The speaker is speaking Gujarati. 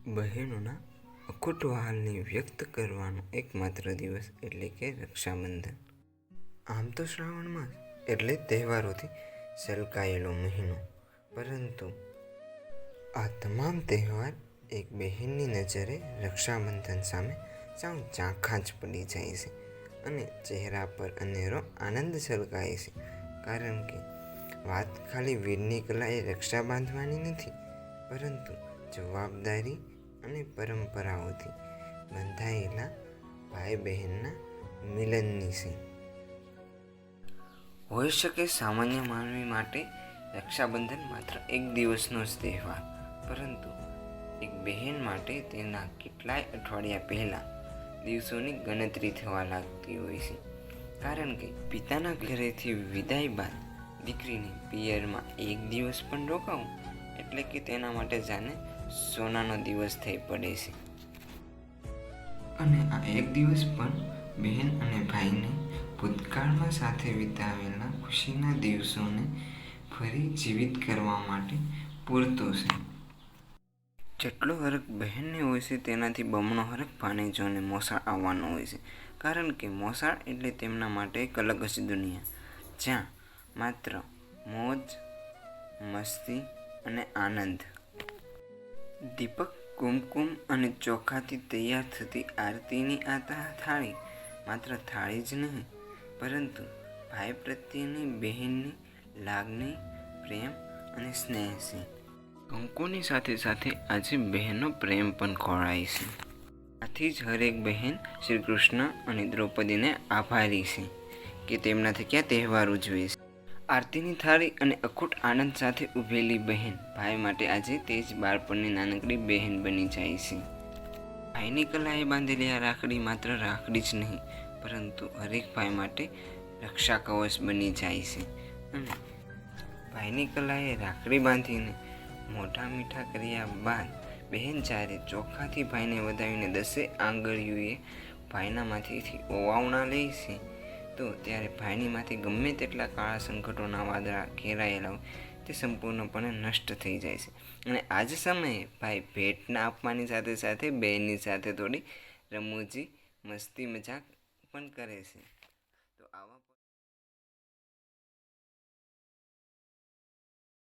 બહેનોના અખૂટ વહાલને વ્યક્ત કરવાનો એકમાત્ર દિવસ એટલે કે રક્ષાબંધન. આમ તો શ્રાવણ માસ એટલે તહેવારોથી છલકાયેલો મહિનો, પરંતુ આ તમામ તહેવાર એક બહેનની નજરે રક્ષાબંધન સામે સાવ ઝાંખા જ પડી જાય છે અને ચહેરા પર અનેરો આનંદ છલકાય છે. કારણ કે વાત ખાલી વીરની કલાએ રક્ષા બાંધવાની નથી, પરંતુ જવાબદારી અને પરંપરાઓથી બંધાયેલા ભાઈ બહેનના મિલનની છે. હોઈ શકે સામાન્ય માનવી માટે રક્ષાબંધન માત્ર એક દિવસનો જ તહેવાર, પરંતુ એક બહેન માટે તેના કેટલાય અઠવાડિયા પહેલાં દિવસોની ગણતરી થવા લાગતી હોય છે. કારણ કે પિતાના ઘરેથી વિદાય બાદ દીકરીને પિયરમાં એક દિવસ પણ રોકાવું એટલે કે તેના માટે જાણે સોનાનો દિવસ થઈ પડે છે. અને આ એક દિવસ પણ બહેન અને ભાઈને ભૂતકાળમાં સાથે વિતાવેલા ખુશીના દિવસોને ફરી જીવિત કરવા માટે પૂરતો છે. જેટલો હરખ બહેનને હોય છે તેનાથી બમણો હરખ ભાણેજોને મોસાળ આવવાનો હોય છે. કારણ કે મોસાળ એટલે તેમના માટે એક અલગ જ દુનિયા, જ્યાં માત્ર મોજ, મસ્તી અને આનંદ. દીપક, કુમકુમ અને ચોખાથી તૈયાર થતી આરતીની આ થાળી માત્ર થાળી જ નહીં, પરંતુ ભાઈ પ્રત્યેની બહેનની લાગણી, પ્રેમ અને સ્નેહ છે. કંકુની સાથે સાથે આજે બહેનનો પ્રેમ પણ ખોળાય છે. આથી જ હરેક બહેન શ્રી કૃષ્ણ અને દ્રૌપદીને આભારી છે કે તેમના થકી તહેવાર ઉજવે છે. આરતીની થાળી અને અખૂટ આનંદ સાથે ઊભેલી બહેન ભાઈ માટે આજે તે જ બાળપણની નાનકડી બહેન બની જાય છે. ભાઈની કલાએ બાંધેલી આ રાખડી માત્ર રાખડી જ નહીં, પરંતુ હરેક ભાઈ માટે રક્ષા કવચ બની જાય છે. અને ભાઈની કલાએ રાખડી બાંધીને મોઢા મીઠા કર્યા બાદ બહેન જ્યારે ચોખાથી ભાઈને વધાવીને 10 આંગળીઓએ ભાઈના માથેથી ઓવાવણા લે છે, તો ત્યારે ભાઈની માથે ગમે તેટલા કાળા સંકટોના વાદળા ઘેરાયેલા હોય તે સંપૂર્ણપણે નષ્ટ થઈ જાય છે. અને આ જ સમયે ભાઈ ભેટના આપવાની સાથે સાથે બહેનની સાથે થોડી રમૂજી મસ્તી મજાક પણ કરે છે.